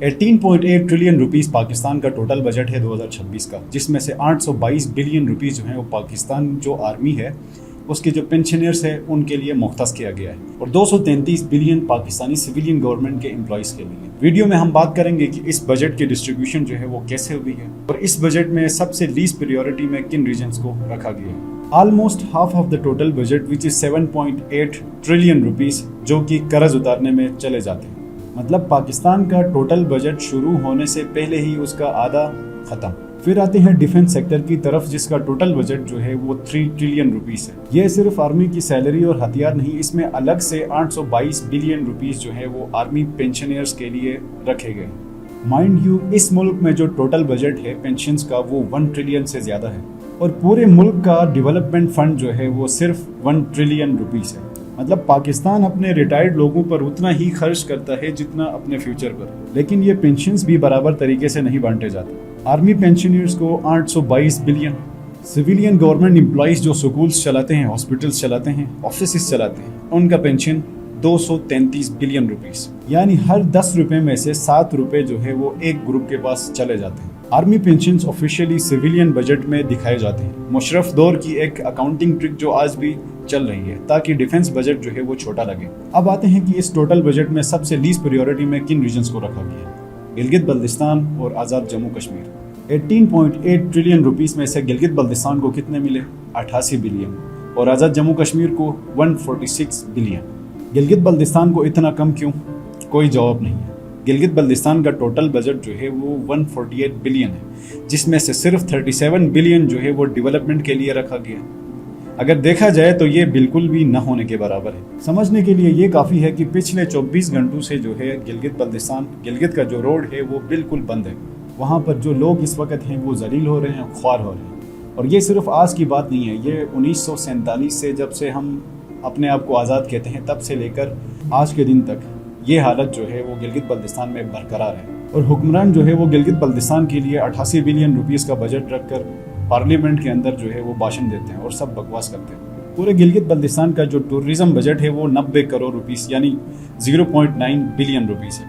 18.8 trillion rupees Pakistan का total budget है 2026 का, जिसमें से 822 बिलियन रुपीस जो है वो पाकिस्तान जो आर्मी है उसके जो पेंशनर्स है उनके लिए मुख्तस किया गया है, और 233 बिलियन पाकिस्तानी सिविलियन गवर्नमेंट के एम्प्लॉइज़ के लिए। वीडियो में हम बात करेंगे कि इस बजट की डिस्ट्रीब्यूशन जो है वो कैसे हुई है, और इस बजट में सबसे लीस्ट प्रायोरिटी में किन रीजन्स को रखा गया है। Almost half of the total budget which is 7.8 trillion rupees जो कि कर्ज उतारने में चले जाते हैं। मतलब पाकिस्तान का टोटल बजट शुरू होने से पहले ही उसका आधा खत्म। फिर आते हैं डिफेंस सेक्टर की तरफ, जिसका टोटल बजट जो है वो 3 ट्रिलियन रुपीस है। यह सिर्फ आर्मी की सैलरी और हथियार नहीं, इसमें अलग से 822 बिलियन रुपीस जो है वो आर्मी पेंशनर्स के लिए रखे गए। माइंड यू, इस मुल्क में जो टोटल बजट है पेंशन्स का वो 1 ट्रिलियन से ज्यादा है, और पूरे मुल्क का डेवलपमेंट फंड जो है वो सिर्फ 1 ट्रिलियन रुपीस है। मतलब पाकिस्तान अपने रिटायर्ड लोगों पर उतना ही खर्च करता है जितना अपने फ्यूचर पर, लेकिन ये पेंशन्स भी बराबर तरीके से नहीं बांटे जाते। आर्मी पेंशनर्स को 822 बिलियन, सिविलियन गवर्नमेंट एम्प्लॉइज जो स्कूल्स चलाते हैं, हॉस्पिटल्स चलाते हैं, ऑफिस चलाते हैं, उनका पेंशन 233 बिलियन रुपीस, यानी हर 10 रुपए में से 7 रुपए जो है वो एक ग्रुप के पास चले जाते हैं। Army pensions officially civilian budget में दिखाए जाते हैं। मुशर्रफ दौर की एक अकाउंटिंग ट्रिक जो आज भी चल रही है, ताकि डिफेंस बजट जो है वो छोटा लगे। अब आते हैं कि इस टोटल बजट में सबसे लीस्ट प्रायोरिटी में किन रीजन्स को रखा गया है। गिलगित बल्तिस्तान और आज़ाद जम्मू कश्मीर। 18.8 ट्रिलियन रुपीस में से गिलगित बल्तिस्तान को कितने मिले? 88 बिलियन, और आज़ाद जम्मू कश्मीर को 146 बिलियन। गिलगित बल्तिस्तान को इतना कम क्यों? कोई जवाब नहीं है। गिलगित बल्तिस्तान का टोटल बजट जो है वो 148 बिलियन है, जिसमें से सिर्फ 37 बिलियन जो है वो डेवलपमेंट के लिए रखा गया। अगर देखा जाए तो ये बिल्कुल भी न होने के बराबर है। समझने के लिए ये काफ़ी है कि पिछले 24 घंटों से जो है गिलगित बल्तिस्तान, गिलगित का जो रोड है वो बिल्कुल बंद है। वहाँ पर जो लोग इस वक्त हैं वो जलील हो रहे हैं, ख्वार हो रहे हैं। और ये सिर्फ आज की बात नहीं है, ये 1947 से, जब से हम अपने आप को आज़ाद कहते हैं, तब से लेकर आज के दिन तक ये हालत जो है वो गिलगित बल्तिस्तान में बरकरार है। और हुक्मरान जो है वो गिलगित बल्तिस्तान के लिए 88 बिलियन रुपीस का बजट रखकर पार्लियामेंट के अंदर जो है वो भाषण देते हैं और सब बकवास करते हैं। पूरे गिलगित बल्तिस्तान का जो टूरिज्म बजट है वो 90 करोड़ रुपीस यानी 0.9 बिलियन रुपीस है,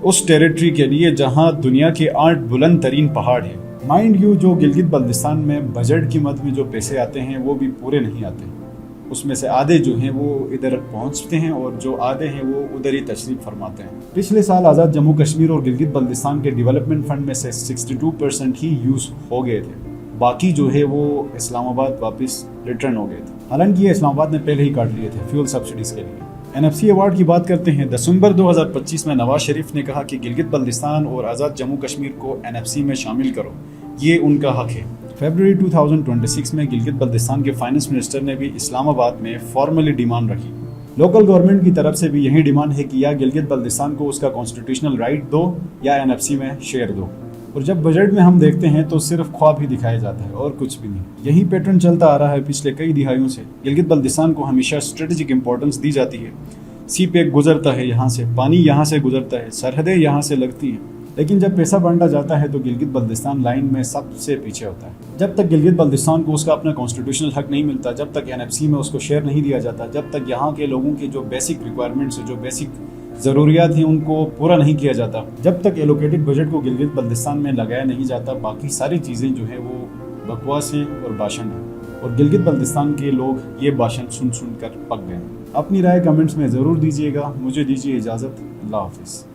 उस टेरिटरी के लिए जहां दुनिया के 8 बुलंद तरीन पहाड़ हैं। माइंड यू, जो गिलगित बल्तिस्तान में बजट की मद में जो पैसे आते हैं वो भी पूरे नहीं आते। उसमें से आधे जो हैं वो इधर पहुंचते हैं और जो आधे हैं वो उधर ही तशरीफ फरमाते हैं। पिछले साल आज़ाद जम्मू कश्मीर और गिलगित बल्तिस्तान के डेवलपमेंट फंड में से 62% ही यूज़ हो गए थे, बाकी जो है वो इस्लामाबाद वापस रिटर्न हो गए थे। हालांकि ये इस्लामाबाद ने पहले ही काट लिए थे फ्यूल सब्सिडीज़ के लिए। NFC अवार्ड की बात करते हैं। दिसंबर 2025 में नवाज शरीफ ने कहा कि गिलगित बल्तिस्तान और आज़ाद जम्मू कश्मीर को NFC में शामिल करो, ये उनका हक है। फरवरी 2026 में गिलगित बल्तिस्तान के फाइनेंस मिनिस्टर ने भी इस्लामाबाद में फॉर्मली डिमांड रखी। लोकल गवर्नमेंट की तरफ से भी यही डिमांड है कि या गिलगित बल्तिस्तान को उसका कॉन्स्टिट्यूशनल राइट दो या NFC में शेयर दो। और जब बजट में हम देखते हैं तो सिर्फ ख्वाब ही दिखाया जाता है और कुछ भी नहीं। यही पैटर्न चलता आ रहा है पिछले कई दिहाइयों से। गिलगित बल्तिस्तान को हमेशा स्ट्रेटेजिक इंपॉर्टेंस दी जाती है। सी पैक गुजरता है यहाँ से, पानी यहाँ से गुजरता है, सरहदें यहाँ से लगती हैं, लेकिन जब पैसा बांटा जाता है तो गिलगित बल्तिस्तान लाइन में सबसे पीछे होता है। जब तक गिलगित बल्तिस्तान को उसका अपना कॉन्स्टिट्यूशनल हक नहीं मिलता, जब तक NFC में उसको शेयर नहीं दिया जाता, जब तक यहाँ के लोगों की जो बेसिक रिक्वायरमेंट्स है, जो बेसिक ज़रूरियात हैं, उनको पूरा नहीं किया जाता, जब तक एलोकेटेड बजट को गिलगित बल्तिस्तान में लगाया नहीं जाता, बाकी सारी चीज़ें जो है वो बकवास हैं और भाषण है। और गिलगित बल्तिस्तान के लोग ये भाषण सुन कर पक गए। अपनी राय कमेंट्स में ज़रूर दीजिएगा। मुझे दीजिए इजाज़त। अल्लाह हाफिज़।